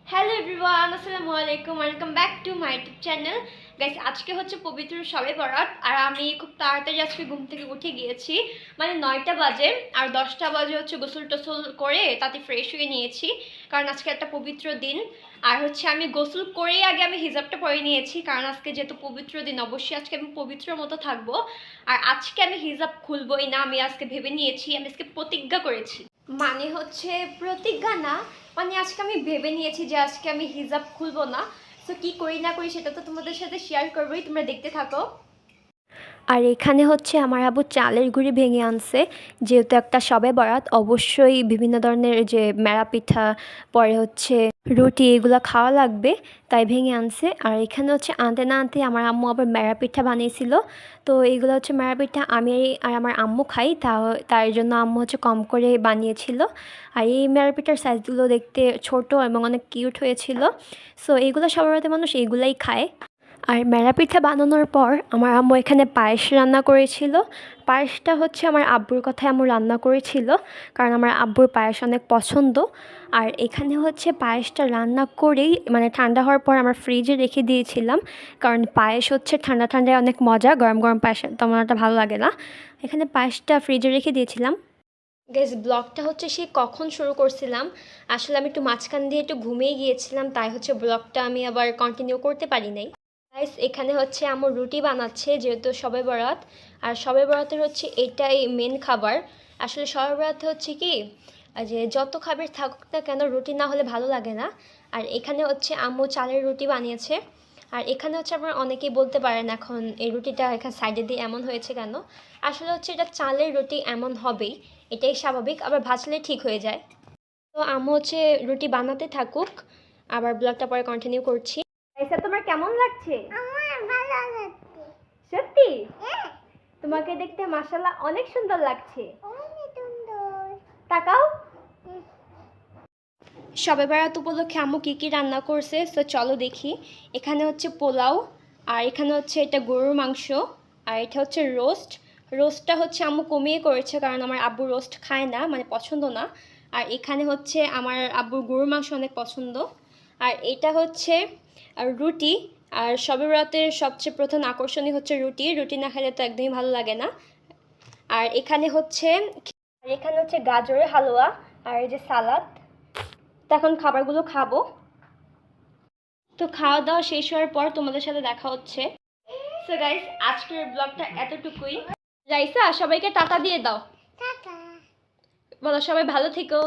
Hello everyone, আসসালামু আলাইকুম, welcome back to my YouTube channel. Guys, আজকে হচ্ছে পবিত্র শবে বরাত আর আমি খুব তাড়াতাড়ি আজকে ঘুম থেকে উঠে গিয়েছি। মানে 9টা বাজে আর 10টা বাজে হচ্ছে গোসল টোসল করে তাতে ফ্রেশ হয়ে নিয়েছি, কারণ আজকে একটা পবিত্র দিন। আর হচ্ছে আমি গোসল করেই আগে আমি হিজাবটা পরে নিয়েছি, কারণ আজকে যেহেতু পবিত্র দিন অবশ্যই আজকে আমি পবিত্র মতো থাকবো। আর আজকে আমি হিজাব খুলবই না, আমি আজকে ভেবে নিয়েছি, আমি আজকে প্রতিজ্ঞা করেছি। মানে হচ্ছে প্রতিজ্ঞা না, মানে আজকে আমি ভেবে নিয়েছি যে আজকে আমি হিজাব খুলবো না। সো কি করি না করি সেটা তো তোমাদের সাথে শেয়ার করবোই, তোমরা দেখতে থাকো। আর এখানে হচ্ছে আমার আব্বু চালের গুঁড়ি ভেঙে আনছে, যেহেতু একটা শবে বরাত অবশ্যই বিভিন্ন ধরনের যে মেরা পিঠা, পরে হচ্ছে রুটি, এগুলো খাওয়া লাগবে, তাই ভেঙে আনছে। আর এখানে হচ্ছে আনতে না আনতে আমার আম্মু আবার মেরা পিঠা বানিয়েছিল। তো এইগুলো হচ্ছে মেরা পিঠা আমি আর আমার আম্মু খাই, তার জন্য আম্মু হচ্ছে কম করে বানিয়েছিল। আর এই মেরা পিঠার সাইজগুলো দেখতে ছোট এবং অনেক কিউট হয়েছিল। সো এইগুলো সবার মানুষ এইগুলাই খায়। আর মেরা পিঠা বানানোর পর আমার আম্মু এখানে পায়েস রান্না করেছিল। পায়েসটা হচ্ছে আমার আব্বুর কথায় আম্মু রান্না করেছিল, কারণ আমার আব্বুর পায়েস অনেক পছন্দ। আর এখানে হচ্ছে পায়েসটা রান্না করেই মানে ঠান্ডা হওয়ার পর আমার ফ্রিজে রেখে দিয়েছিলাম, কারণ পায়েস হচ্ছে ঠান্ডা ঠান্ডায় অনেক মজা, গরম গরম পায়েস তেমন একটা ভালো লাগে না। এখানে পায়েসটা ফ্রিজে রেখে দিয়েছিলাম। গেস ব্লগটা হচ্ছে সে কখন শুরু করছিলাম, আসলে আমি একটু মাঝখান দিয়ে একটু ঘুমিয়ে গিয়েছিলাম, তাই হচ্ছে ব্লগটা আমি আবার কন্টিনিউ করতে পারি নাই। গাইস, এখানে হচ্ছে আমার রুটি বানাচ্ছে, যেহেতু শবে বরাত। আর শবে বরাতের হচ্ছে এটাই মেন খাবার। আসলে শবে বরাতে হচ্ছে কি যে যত খাবার থাকুক না কেন রুটি না হলে ভালো লাগে না। আর এখানে হচ্ছে আম্মু চালের রুটি বানিয়েছে। আর এখানে হচ্ছে আপনারা অনেকেই বলতে পারেন এখন এই রুটিটা এখানে সাইডে দিয়ে এমন হয়েছে কেন। আসলে হচ্ছে এটা চালের রুটি, এমন হবেই, এটাই স্বাভাবিক, আবার ভাজলে ঠিক হয়ে যায়। তো আম্মু হচ্ছে রুটি বানাতে থাকুক, আবার ব্লগটা পরে কন্টিনিউ করছি। আচ্ছা, তোমার কেমন লাগছে? আমার ভালো লাগছে। সত্যি? হ্যাঁ, তোমাকে দেখতে মাশাআল্লাহ অনেক সুন্দর লাগছে। অনেক সুন্দর। তাকাও। হুম। শবে বরাত উপলক্ষে আম্মু কী কী রান্না করছে, তো চলো দেখি। এখানে হচ্ছে পোলাও, আর এখানে হচ্ছে এটা গরুর মাংস, আর এটা হচ্ছে রোস্ট। রোস্টটা হচ্ছে আম্মু কমিয়ে করেছে, কারণ আমার আব্বু রোস্ট খায় না, মানে পছন্দ না। আর এখানে হচ্ছে আমার আব্বুর গরুর মাংস অনেক পছন্দ। আর এটা হচ্ছে রুটি। আর শবে বরাতের সবচেয়ে প্রধান আকর্ষণই হচ্ছে রুটি, রুটি না খেলে তো একদমই ভালো লাগে না। আর এখানে হচ্ছে গাজরের হালুয়া, আর এই যে সালাদ। তো এখন খাবারগুলো খাবো। তো খাওয়া দাওয়া শেষ হওয়ার পর তোমাদের সাথে দেখা হচ্ছে। সো গাইস, আজকের ব্লগটা এতটুকুই। রাইসা, সবাইকে টাটা দিয়ে দাও। টাটা। বলো সবাই ভালো থেকো।